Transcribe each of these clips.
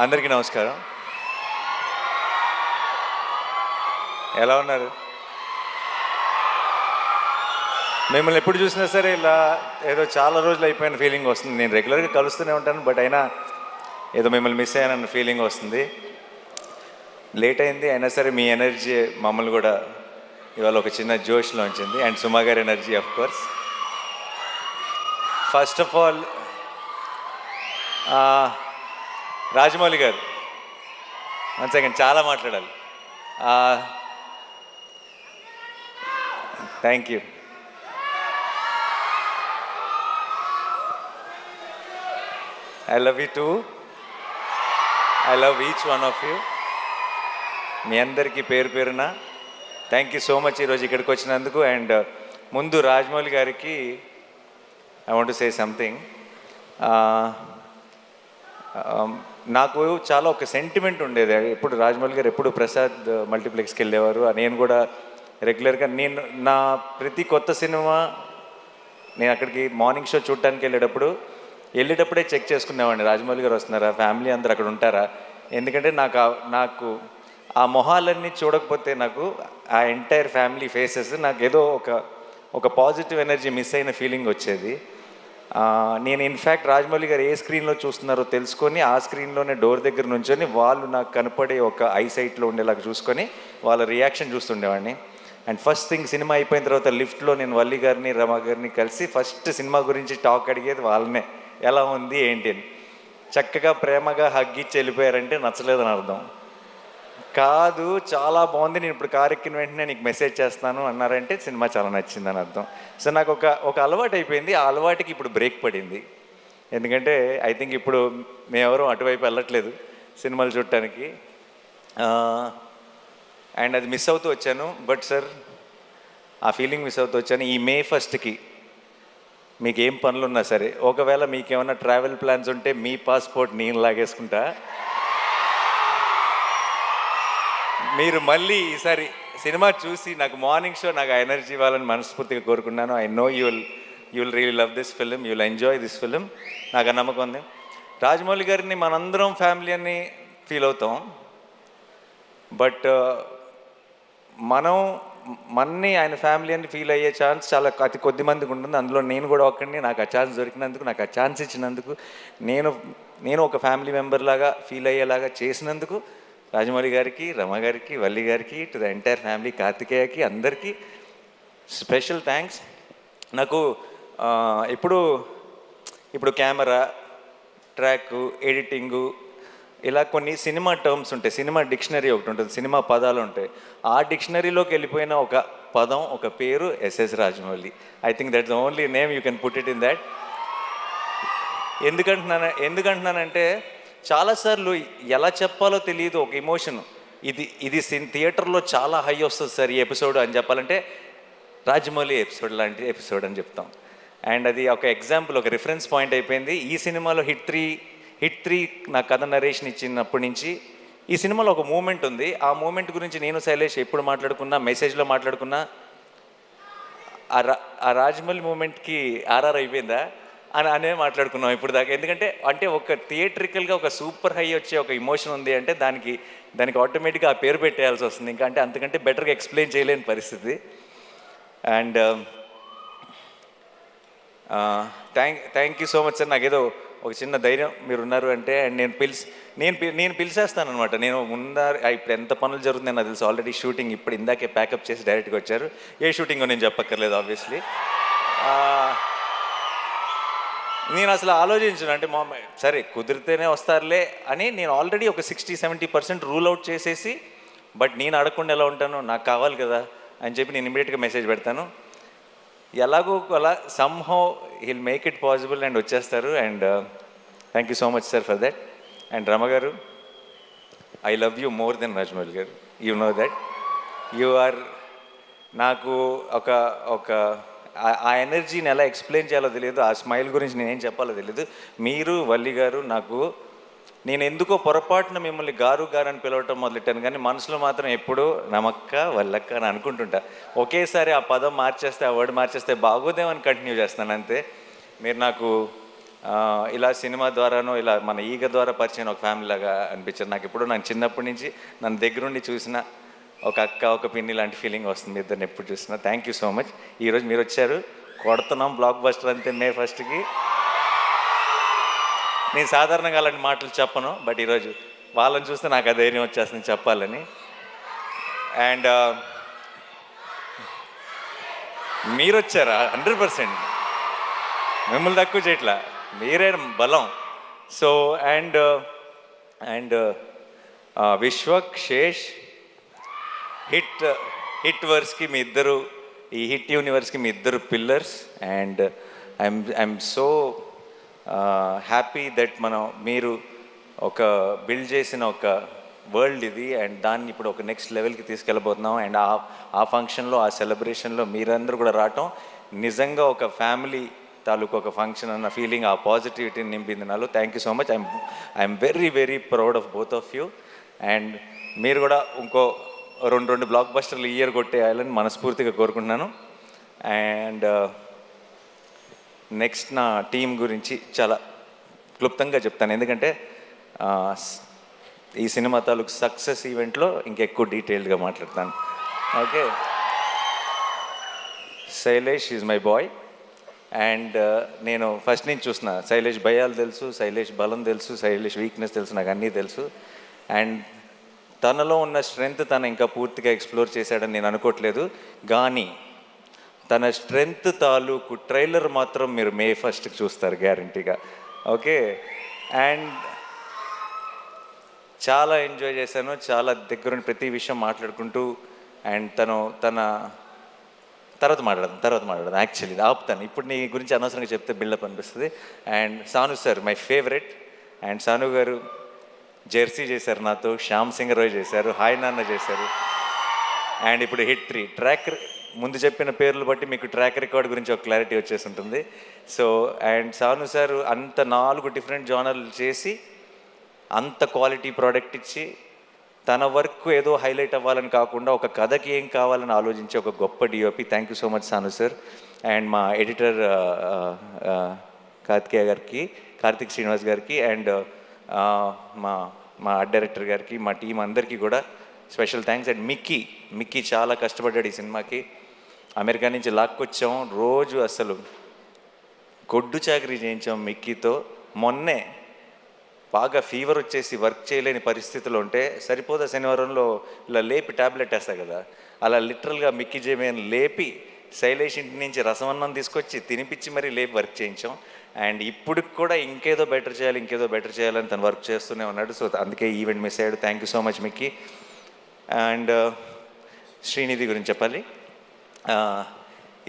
అందరికీ నమస్కారం. ఎలా ఉన్నారు? మిమ్మల్ని ఎప్పుడు చూసినా సరే ఇలా ఏదో చాలా రోజులు అయిపోయిన ఫీలింగ్ వస్తుంది. నేను రెగ్యులర్గా కలుస్తూనే ఉంటాను, బట్ అయినా ఏదో మిమ్మల్ని మిస్ అయ్యానన్న ఫీలింగ్ వస్తుంది. లేట్ అయింది అయినా సరే మీ ఎనర్జీ మమ్మల్ని కూడా ఇవాళ ఒక చిన్న జోష్లో ఉంచింది. అండ్ సుమా గారి energy of course. First of all Rajamouli గారు, వన్ సెకండ్, చాలా మాట్లాడాలి. Thank you. I love you too. I love each one of you. మీ అందరికీ పేరు పేరున థ్యాంక్ యూ సో మచ్ ఈరోజు ఇక్కడికి వచ్చినందుకు. అండ్ ముందు రాజమౌళి గారికి I want to say something. నాకు చాలా ఒక సెంటిమెంట్ ఉండేది. ఎప్పుడు రాజమౌళి గారు ఎప్పుడు ప్రసాద్ మల్టీప్లెక్స్కి వెళ్ళేవారు. నేను కూడా రెగ్యులర్గా నా ప్రతి కొత్త సినిమా నేను అక్కడికి మార్నింగ్ షో చూడటానికి వెళ్ళేటప్పుడే చెక్ చేసుకునేవాడిని, రాజమౌళి గారు వస్తున్నారా, ఫ్యామిలీ అందరు అక్కడ ఉంటారా. ఎందుకంటే నాకు ఆ మొహాలన్నీ చూడకపోతే నాకు ఆ ఎంటైర్ ఫ్యామిలీ ఫేసెస్ నాకు ఏదో ఒక పాజిటివ్ ఎనర్జీ మిస్ అయిన ఫీలింగ్ వచ్చేది. నేను ఇన్ఫ్యాక్ట్ రాజమౌళి గారు ఏ స్క్రీన్లో చూస్తున్నారో తెలుసుకొని ఆ స్క్రీన్లోనే డోర్ దగ్గర నుంచొని వాళ్ళు నాకు కనపడే ఒక ఐసైట్లో ఉండేలాగా చూసుకొని వాళ్ళ రియాక్షన్ చూస్తుండేవాడిని. అండ్ ఫస్ట్ థింగ్ సినిమా అయిపోయిన తర్వాత లిఫ్ట్లో నేను వల్లి గారిని రమా గారిని కలిసి ఫస్ట్ సినిమా గురించి టాక్ అడిగేది వాళ్ళనే, ఎలా ఉంది ఏంటి అని. చక్కగా ప్రేమగా హగ్గిచ్చి వెళ్ళిపోయారంటే నచ్చలేదని అర్థం కాదు, చాలా బాగుంది, నేను ఇప్పుడు కారు ఎక్కిన వెంటనే నీకు మెసేజ్ చేస్తాను అన్నారంటే సినిమా చాలా నచ్చిందని అర్థం. సో నాకు ఒక అలవాటు అయిపోయింది. ఆ అలవాటుకి ఇప్పుడు బ్రేక్ పడింది. ఎందుకంటే ఐ థింక్ ఇప్పుడు మేమెవరూ అటువైపు వెళ్ళట్లేదు సినిమాలు చూడటానికి. అండ్ అది మిస్ అవుతూ వచ్చాను. బట్ సార్, ఆ ఫీలింగ్ మిస్ అవుతూ వచ్చాను. ఈ May 1st మీకు ఏం పనులున్నా సరే, ఒకవేళ మీకేమైనా ట్రావెల్ ప్లాన్స్ ఉంటే మీ పాస్పోర్ట్ నేను లాగేసుకుంటా. మీరు మళ్ళీ ఈసారి సినిమా చూసి నాకు మార్నింగ్ షో నాకు ఆ ఎనర్జీ ఇవ్వాలని మనస్ఫూర్తిగా కోరుకున్నాను. I know you will really love this film, you will enjoy this film. నాకు ఆ నమ్మకం ఉంది. రాజమౌళి గారిని మనందరం ఫ్యామిలీ అని ఫీల్ అవుతాం, బట్ మన్ని ఆయన ఫ్యామిలీ అని ఫీల్ అయ్యే ఛాన్స్ చాలా అతి కొద్ది మందికి ఉంటుంది. అందులో నేను కూడా ఒక్కడిని. నాకు ఆ ఛాన్స్ దొరికినందుకు, నాకు ఆ ఛాన్స్ ఇచ్చినందుకు, నేను ఒక ఫ్యామిలీ మెంబర్ లాగా ఫీల్ అయ్యేలాగా చేసినందుకు రాజమౌళి గారికి, రమ గారికి, వల్లి గారికి, టు ద ఎంటైర్ ఫ్యామిలీ, కార్తికేయకి, అందరికీ స్పెషల్ థ్యాంక్స్. నాకు ఇప్పుడు కెమెరా, ట్రాక్, ఎడిటింగు, ఇలా కొన్ని సినిమా టర్మ్స్ ఉంటాయి. సినిమా డిక్షనరీ ఒకటి ఉంటుంది, సినిమా పదాలు ఉంటాయి. ఆ డిక్షనరీలోకి వెళ్ళిపోయిన ఒక పదం, ఒక పేరు SS Rajamouli. I think that's the only name you can put it in that. ఎందుకంటున్నానంటే చాలాసార్లు ఎలా చెప్పాలో తెలియదు ఒక ఎమోషన్. ఇది థియేటర్లో చాలా హై వస్తుంది సార్ ఈ ఎపిసోడ్ అని చెప్పాలంటే రాజమౌళి ఎపిసోడ్ లాంటి ఎపిసోడ్ అని చెప్తాం. అండ్ అది ఒక ఎగ్జాంపుల్, ఒక రిఫరెన్స్ పాయింట్ అయిపోయింది. ఈ సినిమాలో హిట్ త్రీ నా కథ నరేషన్ ఇచ్చినప్పటి నుంచి ఈ సినిమాలో ఒక మూమెంట్ ఉంది. ఆ మూమెంట్ గురించి నేను శైలేష్ ఎప్పుడు మాట్లాడుకున్నా, మెసేజ్లో మాట్లాడుకున్నా, ఆ రాజమౌళి మూమెంట్కి ఆర్ఆర్ అయిపోయిందా అనే మాట్లాడుకున్నాం ఇప్పుడు దాకా. ఎందుకంటే ఒక థియేట్రికల్గా ఒక సూపర్ హై వచ్చే ఒక ఎమోషన్ ఉంది అంటే దానికి ఆటోమేటిక్గా ఆ పేరు పెట్టేయాల్సి వస్తుంది. అంటే అంతకంటే బెటర్గా ఎక్స్ప్లెయిన్ చేయలేని పరిస్థితి. And thank you so much sir. నాకేదో ఒక చిన్న ధైర్యం మీరు ఉన్నారు అంటే. అండ్ నేను పిలిచేస్తాను అనమాట. నేను ఇప్పుడు ఎంత పనులు జరుగుతుందని నాకు తెలుసు. ఆల్రెడీ షూటింగ్ ఇప్పుడు ఇందాకే ప్యాకప్ చేసి డైరెక్ట్గా వచ్చారు. ఏ షూటింగో నేను చెప్పక్కర్లేదు ఆబ్వియస్లీ. నేను అసలు ఆలోచించను, అంటే సరే కుదిరితేనే వస్తారులే అని నేను ఆల్రెడీ ఒక 60-70% రూల్ అవుట్ చేసేసి, బట్ నేను అడగకుండా ఎలా ఉంటాను, నాకు కావాలి కదా అని చెప్పి నేను ఇమీడియట్గా మెసేజ్ పెడతాను. ఎలాగో అలా somehow he'll make it possible and వచ్చేస్తారు. And thank you so much sir for that. And Rama గారు, I love you more than Rajamouli గారు. You know that. You are నాకు ఒక ఆ ఎనర్జీని ఎలా ఎక్స్ప్లెయిన్ చేయాలో తెలియదు. ఆ స్మైల్ గురించి నేనేం చెప్పాలో తెలియదు. మీరు, వల్లి గారు, నేను ఎందుకో పొరపాటున మిమ్మల్ని గారు అని పిలవటం మొదలెట్టాను, కానీ మనసులో మాత్రం ఎప్పుడూ నమక్క, వల్లక్క అని అనుకుంటుంటా. ఒకేసారి ఆ పదం మార్చేస్తే, ఆ వర్డ్ మార్చేస్తే బాగోదేమని కంటిన్యూ చేస్తాను అంతే. మీరు నాకు ఇలా సినిమా ద్వారానో ఇలా మన ఈగ ద్వారా పరిచయం ఒక ఫ్యామిలీ లాగా అనిపించారు నాకు. ఇప్పుడు నాకు చిన్నప్పటి నుంచి నన్ను దగ్గరుండి చూసిన ఒక అక్క ఒక పిన్ని లాంటి ఫీలింగ్ వస్తుంది ఇద్దరిని ఎప్పుడు చూసినా. Thank you so much. ఈరోజు మీరు వచ్చారు, కొడుతున్నాం బ్లాక్ బస్టర్ అంతే మే 1కి. నేను సాధారణంగా అలాంటి మాటలు చెప్పను, బట్ ఈరోజు వాళ్ళని చూస్తే నాకు ఆ ధైర్యం వచ్చేస్తుంది చెప్పాలని. అండ్ మీరు వచ్చారా 100%, మిమ్మల్ని తక్కువ చేయట్లా, మీరే బలం. So and Vishwak Sesh hit వర్స్కి మీ ఇద్దరు, ఈ హిట్ యూనివర్స్కి మీ ఇద్దరు pillars. And I'm so happy that మీరు ఒక బిల్డ్ చేసిన ఒక వరల్డ్ ఇది, అండ్ దాన్ని ఇప్పుడు ఒక నెక్స్ట్ లెవెల్కి తీసుకెళ్ళబోతున్నాం. అండ్ ఆ ఫంక్షన్లో, ఆ సెలబ్రేషన్లో మీరందరూ కూడా రావటం నిజంగా ఒక ఫ్యామిలీ తాలూకు ఒక ఫంక్షన్ అన్న ఫీలింగ్, ఆ పాజిటివిటీని నింపింది నాలో. Thank you so much. I'm very very proud of both of you. And మీరు కూడా ఇంకో రెండు బ్లాక్ బస్టర్లు ఇయర్ కొట్టేయాలని మనస్ఫూర్తిగా కోరుకుంటున్నాను. అండ్ నెక్స్ట్ నా టీం గురించి చాలా క్లుప్తంగా చెప్తాను, ఎందుకంటే ఈ సినిమా తాలూకు సక్సెస్ ఈవెంట్లో ఇంకెక్కువ డీటెయిల్డ్గా మాట్లాడతాను. Okay, Shailesh is my boy. And నేను ఫస్ట్ నుంచి చూసిన శైలేష్ భయాలు తెలుసు, శైలేష్ బలం తెలుసు, శైలేష్ వీక్నెస్ తెలుసు, నాకు అన్నీ తెలుసు. అండ్ తనలో ఉన్న స్ట్రెంగ్త్ తను ఇంకా పూర్తిగా ఎక్స్ప్లోర్ చేశాడని నేను అనుకోవట్లేదు, కానీ తన స్ట్రెంగ్త్ తాలూకు ట్రైలర్ మాత్రం మీరు మే 1కి చూస్తారు గ్యారంటీగా. ఓకే, అండ్ చాలా ఎంజాయ్ చేశాను, చాలా దగ్గరుండి ప్రతి విషయం మాట్లాడుకుంటూ. అండ్ తన తర్వాత మాట్లాడదాం యాక్చువల్లీ ఆపుతాను, ఇప్పుడు నీ గురించి అనవసరంగా చెప్తే బిల్డప్ అనిపిస్తుంది. And Sanu sir my favourite. And Sanu గారు జెర్సీ చేశారు నాతో, శ్యామ్ సింగ్ రాయ్ చేశారు, హాయ్ నాన్న చేశారు. అండ్ ఇప్పుడు హిట్ 3 ట్రాక్, ముందు చెప్పిన పేర్లు బట్టి మీకు ట్రాక్ రికార్డ్ గురించి ఒక క్లారిటీ వచ్చేసి ఉంటుంది. సో అండ్ సాను సార్ అంత 4 డిఫరెంట్ జానర్లు చేసి అంత క్వాలిటీ ప్రోడక్ట్ ఇచ్చి తన వర్క్ ఏదో హైలైట్ అవ్వాలని కాకుండా ఒక కథకి ఏం కావాలని ఆలోచించే ఒక గొప్ప DOP. Thank you so much Sanu sir. And మా ఎడిటర్ కార్తిక్ శ్రీనివాస్ గారికి, అండ్ మా ఆర్ట్ డైరెక్టర్ గారికి, మా టీం అందరికీ కూడా స్పెషల్ థ్యాంక్స్. అండ్ మిక్కీ చాలా కష్టపడ్డాడు ఈ సినిమాకి. అమెరికా నుంచి లాక్కొచ్చాం, రోజు అసలు గొడ్డు చాకరీ చేయించాం మిక్కీతో. మొన్నే బాగా ఫీవర్ వచ్చేసి వర్క్ చేయలేని పరిస్థితులు ఉంటే సరిపోదా శనివారంలో ఇలా లేపి ట్యాబ్లెట్ వేస్తాయి కదా, అలా లిటరల్గా మిక్కీ జేమేని లేపి శైలేష్ ఇంటి నుంచి రసమన్నం తీసుకొచ్చి తినిపించి మరీ లేపి వర్క్ చేయించాం. అండ్ ఇప్పుడు కూడా ఇంకేదో బెటర్ చేయాలని తను వర్క్ చేస్తూనే ఉన్నాడు. సో అందుకే ఈవెంట్ మిస్ అయ్యాడు. Thank you so much Mickey. And Srinidhi గురించి చెప్పాలి.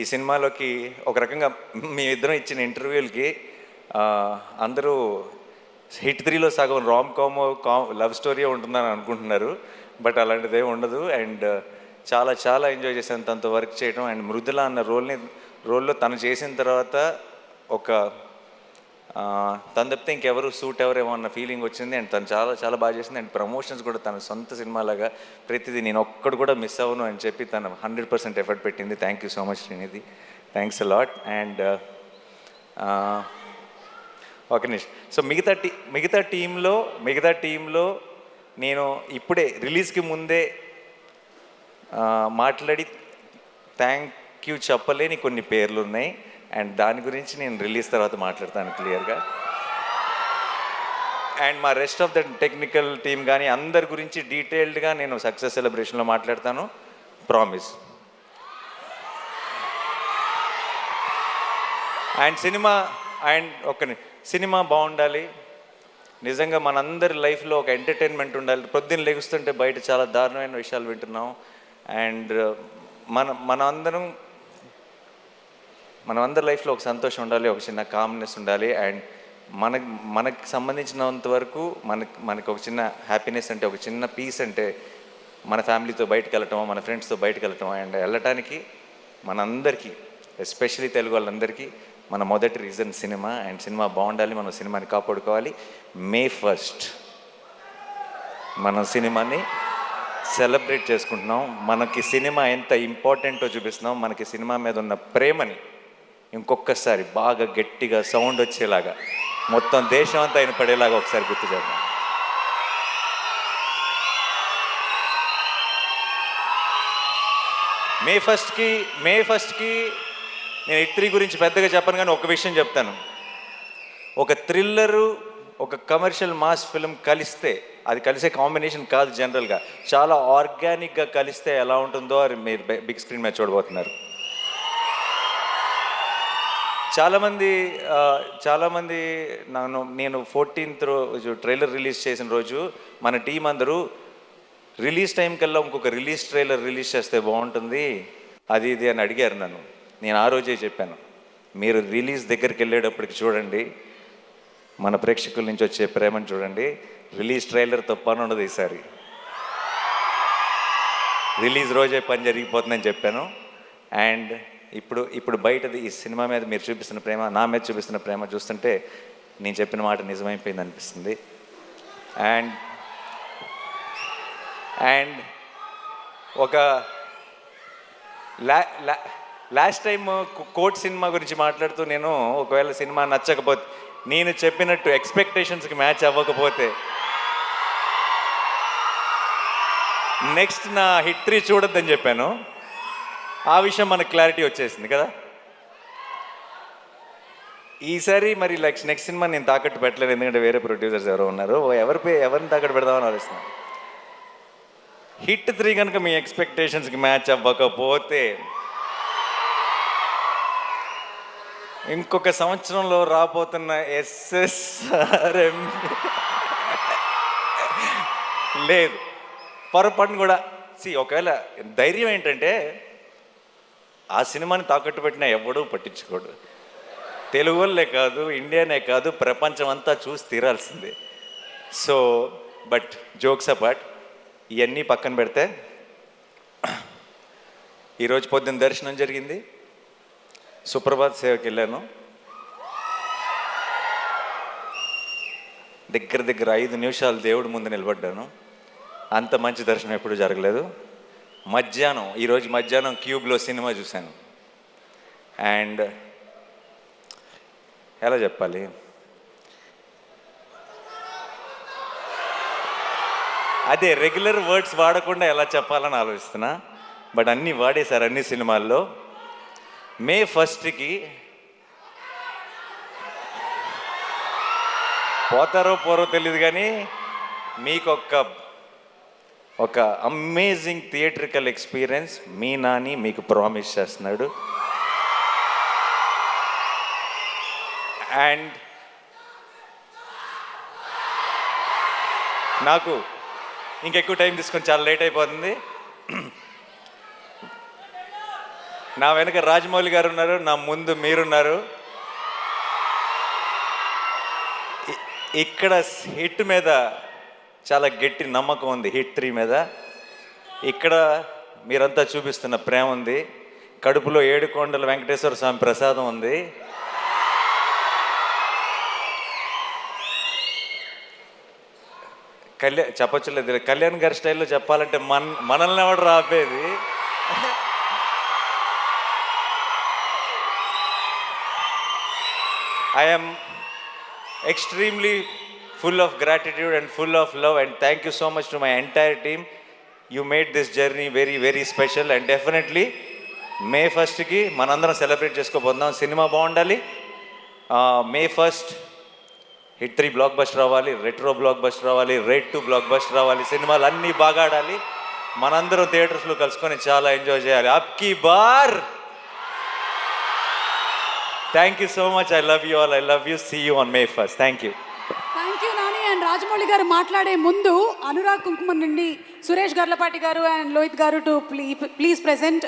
ఈ సినిమాలోకి ఒక రకంగా మీ ఇద్దరం ఇచ్చిన ఇంటర్వ్యూలకి అందరూ హిట్ 3లో సగం రామ్ కామ్ లవ్ స్టోరీ ఉంటుందని అనుకుంటున్నారు, బట్ అలాంటిదే ఉండదు. అండ్ చాలా ఎంజాయ్ చేశాను తనతో వర్క్ చేయడం. అండ్ మృదుల అన్న రోల్లో తను చేసిన తర్వాత ఒక తను తప్పితే ఇంకెవరు సూట్ ఎవరేమో అన్న ఫీలింగ్ వచ్చింది. అండ్ తను చాలా బాగా చేసింది. అండ్ ప్రమోషన్స్ కూడా తన సొంత సినిమాలాగా ప్రతిదీ నేను ఒక్కడు కూడా మిస్ అవ్వను అని చెప్పి తను 100% ఎఫర్ట్ పెట్టింది. Thank you so much Srinidhi, thanks a lot. And ఒక నిమిషం. సో మిగతా టీంలో నేను ఇప్పుడే రిలీజ్కి ముందే మాట్లాడి థ్యాంక్ యూ చెప్పలేని కొన్ని పేర్లు ఉన్నాయి. అండ్ దాని గురించి నేను రిలీజ్ తర్వాత మాట్లాడతాను క్లియర్గా. అండ్ మా rest of the technical team కానీ అందరి గురించి డీటెయిల్డ్గా నేను సక్సెస్ సెలబ్రేషన్లో మాట్లాడతాను, ప్రామిస్. అండ్ సినిమా బాగుండాలి, నిజంగా మనందరి లైఫ్లో ఒక ఎంటర్టైన్మెంట్ ఉండాలి. పొద్దున్న లెగుస్తుంటే బయట చాలా దారుణమైన విషయాలు వింటున్నాం. అండ్ మనమందరి లైఫ్లో ఒక సంతోషం ఉండాలి, ఒక చిన్న కామ్నెస్ ఉండాలి. అండ్ మనకి సంబంధించినంత వరకు మనకి ఒక చిన్న హ్యాపీనెస్ అంటే, ఒక చిన్న పీస్ అంటే మన ఫ్యామిలీతో బయటకు వెళ్ళటం, మన ఫ్రెండ్స్తో బయటకు వెళ్ళటం. అండ్ వెళ్ళటానికి మనందరికీ, ఎస్పెషలీ తెలుగు వాళ్ళందరికీ మన మొదటి రీజన్ సినిమా. అండ్ సినిమా బాగుండాలి, మనం సినిమాని కాపాడుకోవాలి. మే 1 మనం సినిమాని సెలబ్రేట్ చేసుకుంటున్నాం. మనకి సినిమా ఎంత ఇంపార్టెంటో చూపిస్తున్నాం, మనకి సినిమా మీద ఉన్న ప్రేమని ఇంకొకసారి బాగా గట్టిగా సౌండ్ వచ్చేలాగా మొత్తం దేశం అంతా ఆయన పడేలాగా ఒకసారి గుర్తు చేద్దాం. మే ఫస్ట్కి నేను హిట్3 గురించి పెద్దగా చెప్పను, కానీ ఒక విషయం చెప్తాను. ఒక థ్రిల్లరు, ఒక కమర్షియల్ మాస్ ఫిల్మ్ కలిస్తే, అది కలిసే కాంబినేషన్ కాదు జనరల్గా, చాలా ఆర్గానిక్గా కలిస్తే ఎలా ఉంటుందో అది మీరు బిగ్ స్క్రీన్ మీద చూడబోతున్నారు. చాలామంది నేను 14th రోజు ట్రైలర్ రిలీజ్ చేసిన రోజు మన టీం అందరూ రిలీజ్ టైం కల్లా ఇంకొక ట్రైలర్ రిలీజ్ చేస్తే బాగుంటుంది అది ఇది అని అడిగారు నన్ను. నేను ఆ రోజే చెప్పాను, మీరు రిలీజ్ దగ్గరికి వెళ్ళేటప్పటికి చూడండి, మన ప్రేక్షకుల నుంచి వచ్చే ప్రేమను చూడండి, రిలీజ్ ట్రైలర్తో పని ఉండదు ఈసారి, రిలీజ్ రోజే పని జరిగిపోతుందని చెప్పాను. అండ్ ఇప్పుడు బయటది ఈ సినిమా మీద మీరు చూపిస్తున్న ప్రేమ, నా మీద చూపిస్తున్న ప్రేమ చూస్తుంటే నేను చెప్పిన మాట నిజమైపోయింది అనిపిస్తుంది. అండ్ ఒక లాస్ట్ టైం కోర్ట్ సినిమా గురించి మాట్లాడుతూ నేను ఒకవేళ సినిమా నచ్చకపోతే, నేను చెప్పినట్టు ఎక్స్పెక్టేషన్స్కి మ్యాచ్ అవ్వకపోతే నెక్స్ట్ నా హిట్3 చూడొద్దని చెప్పాను. ఆ విషయం మనకు క్లారిటీ వచ్చేసింది కదా. ఈసారి మరి నెక్స్ట్ సినిమా నేను తాకట్టు పెట్టలేదు, ఎందుకంటే వేరే ప్రొడ్యూసర్స్ ఎవరో ఉన్నారు, ఎవరిని తాకట్టు పెడదామని ఆలోచిస్తున్నాను. హిట్3 కనుక మీ ఎక్స్పెక్టేషన్స్కి మ్యాచ్ అవ్వకపోతే ఇంకొక సంవత్సరంలో రాబోతున్న SSRM లేదు, పొరపాటును కూడా. ఒకవేళ ధైర్యం ఏంటంటే ఆ సినిమాని తాకట్టు పెట్టినా ఎవడూ పట్టించుకోడు, తెలుగు వాళ్ళే కాదు, ఇండియానే కాదు, ప్రపంచం అంతా చూసి తీరాల్సిందే. సో బట్ జోక్స్ అపార్ట్, ఇవన్నీ పక్కన పెడితే ఈరోజు పొద్దున్న దర్శనం జరిగింది, సుప్రభాత్ సేవకి వెళ్ళాను. దగ్గర 5 నిమిషాలు దేవుడి ముందు నిలబడ్డాను. అంత మంచి దర్శనం ఎప్పుడూ జరగలేదు. ఈరోజు మధ్యాహ్నం క్యూబ్లో సినిమా చూశాను. అండ్ ఎలా చెప్పాలి, అదే రెగ్యులర్ వర్డ్స్ వాడకుండా ఎలా చెప్పాలని ఆలోచిస్తున్నా, బట్ అన్నీ వాడేశారు అన్ని సినిమాల్లో. మే 1కి పోతారో పోరో తెలియదు, కానీ మీకు ఒక అమేజింగ్ థియేట్రికల్ ఎక్స్పీరియన్స్ మీ నాని మీకు ప్రామిస్ చేస్తున్నాడు. అండ్ నాకు ఇంకెక్కువ టైం తీసుకొని చాలా లేట్ అయిపోతుంది. నా వెనక రాజమౌళి గారు ఉన్నారు, నా ముందు మీరున్నారు. ఇక్కడ హిట్ మీద చాలా గట్టి నమ్మకం ఉంది, హిట్3 మీద. ఇక్కడ మీరంతా చూపిస్తున్న ప్రేమ ఉంది, కడుపులో 7 కొండల వెంకటేశ్వర స్వామి ప్రసాదం ఉంది. చెప్పొచ్చులేదు, కళ్యాణ్ గారి స్టైల్లో చెప్పాలంటే మనల్ని ఎవడు రాపేది. I am extremely full of gratitude and full of love, and thank you so much to my entire team. You made this journey very, very special, and definitely May 1కి మనందరం సెలబ్రేట్ చేసుకోబోతున్నాం. సినిమా బాగుండాలి. May 1st హిట్3 block buster రావాలి, retro block buster రావాలి, rate 2 block buster రావాలి, సినిమాలు అన్నీ బాగా ఆడాలి, మనందరం థియేటర్స్లో కలుసుకొని చాలా ఎంజాయ్ చేయాలి. అబ్కి bar. Thank you so much. I love you all. I love you. See you on May 1st. Thank you. Thank you, Nani. And Rajamouli గారు మాట్లాడే ముందు అనురాగ్ కుంకుమ నుండి సురేష్ గర్లపాటి గారు అండ్ లోహిత్ గారు టు ప్లీజ్ ప్రెజెంట్